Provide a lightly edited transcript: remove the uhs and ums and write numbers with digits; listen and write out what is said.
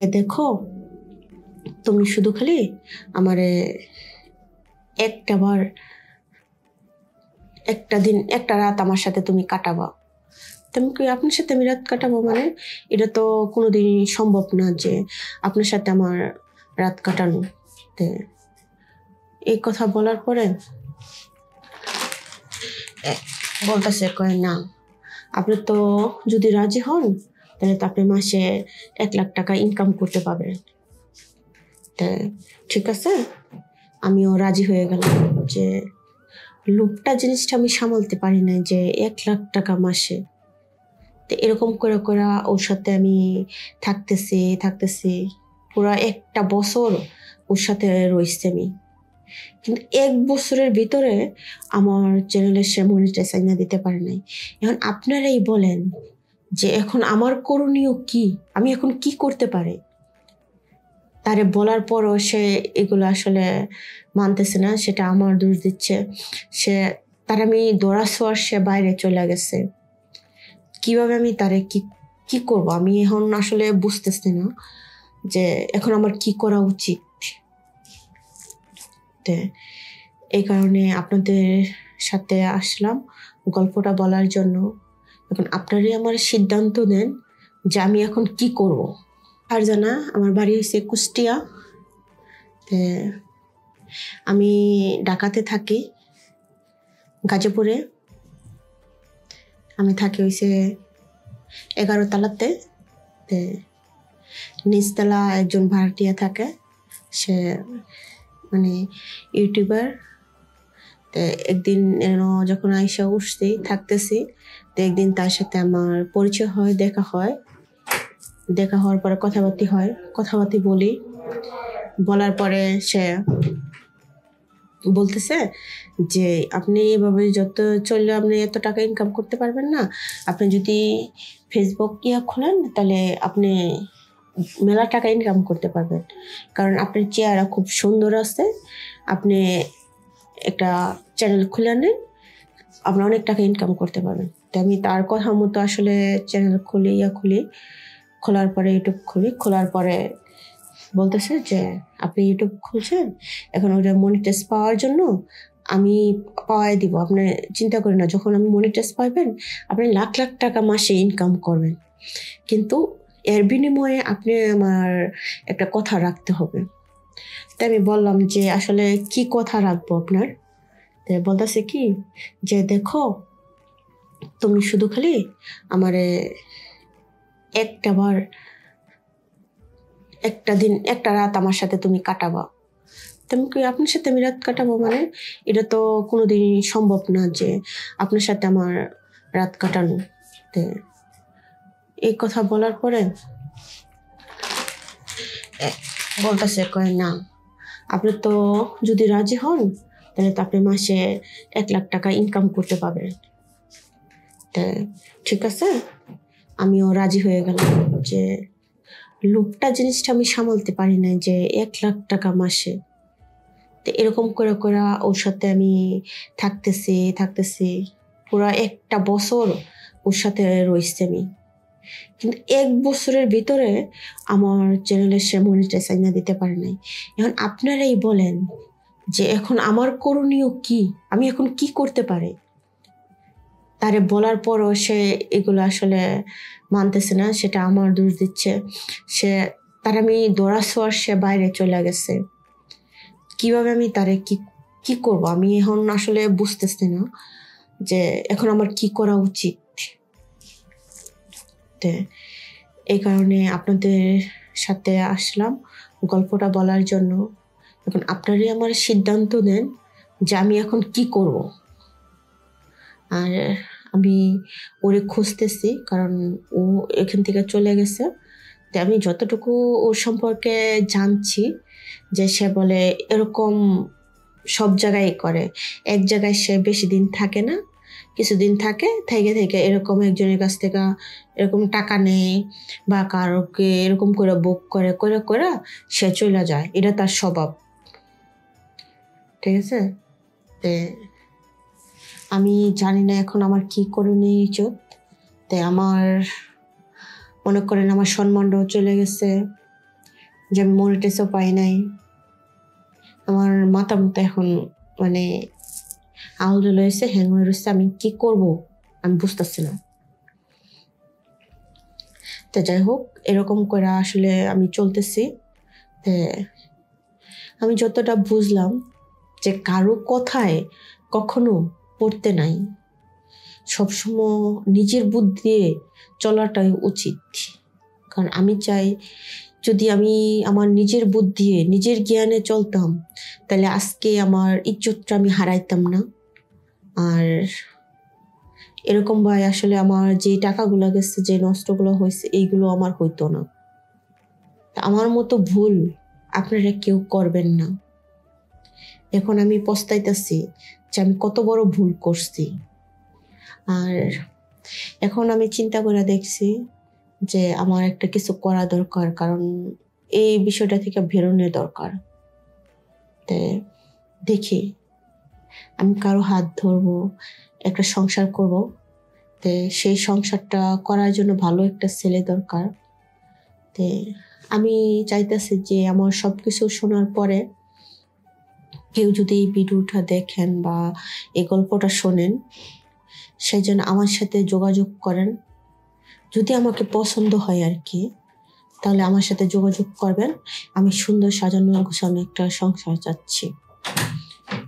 দেখো, তুমি শুধু খালি আমারে একটা বার একটা রাত আমার সাথে তুমি কাটাবা। তেমন কি আপনার সাথে আমি রাত কাটাবো মানে এটা তো কোনোদিনই সম্ভব না যে আপনার সাথে আমার রাত কাটানো। এই কথা বলার পরে বলতেছে কয় না, আপনি তো যদি রাজি হন তাহলে তো আপনি মাসে 1 লাখ টাকা ইনকাম করতে পারবেন। ঠিক আছে, আমিও রাজি হয়ে গেলাম যে লোভটা জিনিসটা আমি সামালতে পারি না যে 1 লাখ টাকা মাসে। তো এরকম করে করে ওর সাথে আমি থাকতেছি পুরা একটা বছর ওর সাথে রয়েছি আমি। কিন্তু 1 বছরের ভিতরে আমার চ্যানেলের সে মনিটাইজেশন দিতে পারে নাই। এখন আপনারাই বলেন যে এখন আমার করণীয় কি, আমি এখন কি করতে পারি? তারে বলার পরও সে এগুলো আসলে মানতেছে না, সেটা আমার দোষ দিচ্ছে। তার আমি দৌড়াছোয়ার সে বাইরে চলে গেছে। কিভাবে আমি তারে কি করব আমি এখন আসলে বুঝতেছি না যে এখন আমার কি করা উচিত। এই কারণে আপনাদের সাথে আসলাম গল্পটা বলার জন্য। এখন আপনারই আমার সিদ্ধান্ত নেন যে আমি এখন কি করব। আর জানা, আমার বাড়ি হয়েছে কুষ্টিয়া। আমি ঢাকাতে থাকি, গাজীপুরে। আমি থাকি হয়েছে 11 তলাতে। নিচতলা একজন ভাড়াটিয়া থাকে, সে মানে ইউটিউবার। একদিন যখন আইসা উঠছি থাকতেছি, তো একদিন তার সাথে আমার পরিচয় হয়, দেখা হওয়ার পরে কথাবার্তি বলি। বলার পরে সে বলতেছে যে আপনি এভাবে যত চললে আপনি এত টাকা ইনকাম করতে পারবেন না। আপনি যদি ফেসবুক খোলেন তাহলে আপনি মেলা টাকা ইনকাম করতে পারবেন, কারণ আপনার চেহারা খুব সুন্দর আছে। আপনি একটা চ্যানেল খুলে নেন, আপনি অনেক টাকা ইনকাম করতে পারবেন। তো আমি তার কথা মতো আসলে চ্যানেল খোলার পরে ইউটিউব খোলার পরে বলতেছে যে আপনি ইউটিউব খুলছেন, এখন ওটা মনিটাইজ পাওয়ার জন্য আমি পাওয়াই দিব, আপনি চিন্তা করেন না, যখন আমি মনিটাইজ পাইবেন আপনি লাখ লাখ টাকা মাসে ইনকাম করবেন, কিন্তু এর বিনিময়ে আপনি আমার একটা কথা রাখতে হবে। তাই আমি বললাম যে আসলে কি কথা রাখবো আপনার। বলতেছে কি যে দেখো, তুমি শুধু খালি আমারে একটা রাত আমার সাথে তুমি কাটাবা। তেমন কি আপনার সাথে আমি রাত কাটাবো মানে এটা তো কোনোদিনই সম্ভব না যে আপনার সাথে আমার রাত কাটানো। এই কথা বলার পরে বলতেছে কয় না, আপনি তো যদি রাজি হন তাহলে তো আপনি মাসে 1 লাখ টাকা ইনকাম করতে পারবেন। ঠিক আছে, আমিও রাজি হয়ে গেলাম যে লোভটা জিনিসটা আমি সামালতে পারি না যে 1 লাখ টাকা মাসে। তো এরকম করে করে ওর সাথে আমি থাকতেছি পুরা একটা বছর ওর সাথে রয়েছি আমি। কিন্তু 1 বছরের ভিতরে আমার চ্যানেলের সে মনিটাইজেশন দিতে পারে নাই। এখন আপনারাই বলেন যে এখন আমার করণীয় কি, আমি এখন কি করতে পারি? তারে বলার পরও সে এগুলো আসলে মানতেছে না, সেটা আমার দোষ দিচ্ছে। তার আমি দৌড়াছোয়ার সে বাইরে চলে গেছে। কিভাবে আমি তারে কি করব আমি এখন আসলে বুঝতেছি না যে এখন আমার কি করা উচিত। এই কারণে আপনাদের সাথে আসলাম গল্পটা বলার জন্য। এখন আপনারই আমার সিদ্ধান্ত নেন যে আমি এখন কি করব। আর আমি ওরে খুঁজতেছি, কারণ ও এখান থেকে চলে গেছে। তো আমি যতটুকু ওর সম্পর্কে জানছি যে সে বলে এরকম সব জায়গায় করে, এক জায়গায় সে বেশি দিন থাকে না, কিছুদিন থেকে এরকম একজনের কাছ থেকে এরকম টাকা নেয় বা কারোকে এরকম করে বুক করে সে চলে যায়। এটা তার স্বভাব। ঠিক আছে, আমি জানি না এখন আমার কি করণীয় উচিত। তাই আমার মনে করেন আমার সম্মানটাও চলে গেছে, যে আমি মনিটাইজও পাই নাই। আমার মাথা মতো এখন মানে আউলে রয়েছে, হ্যাং হয়ে রয়েছে। আমি কি করব আমি বুঝতেছি না। তো যাই হোক, এরকম করে আসলে আমি চলতেছি। আমি যতটা বুঝলাম যে কারো কথায় কখনো পড়তে নাই, সবসময় নিজের বুদ্ধি দিয়ে চলাটাই উচিত। কারণ আমি চাই যদি আমি আমার নিজের বুদ্ধি নিজের জ্ঞানে চলতাম, তাহলে আজকে আমার ইজ্জতটা আমি হারাইতাম না। আর এরকম ভাই আসলে আমার যে টাকাগুলো গেছে, যে নষ্টগুলো হয়েছে, এইগুলো আমার হইতো না। আমার মতো ভুল আপনারা কেউ করবেন না। এখন আমি পস্তাইতেছি যে আমি কত বড় ভুল করছি। আর এখন আমি চিন্তা করে দেখছি যে আমার একটা কিছু করা দরকার, কারণ এই বিষয়টা থেকে বেরোনোর দরকার। দেখি আমি কারো হাত ধরবো, একটা সংসার করব। সেই সংসারটা করার জন্য ভালো একটা ছেলে দরকার। আমি চাইতেছি যে আমার সবকিছু শোনার পরে কেউ যদি এই ভিডিওটা দেখেন বা এই গল্পটা শোনেন, সেই জন্য আমার সাথে যোগাযোগ করেন। যদি আমাকে পছন্দ হয় আর কি, তাহলে আমার সাথে যোগাযোগ করবেন। আমি সুন্দর সাজানো গোছানো একটা সংসার চাচ্ছি।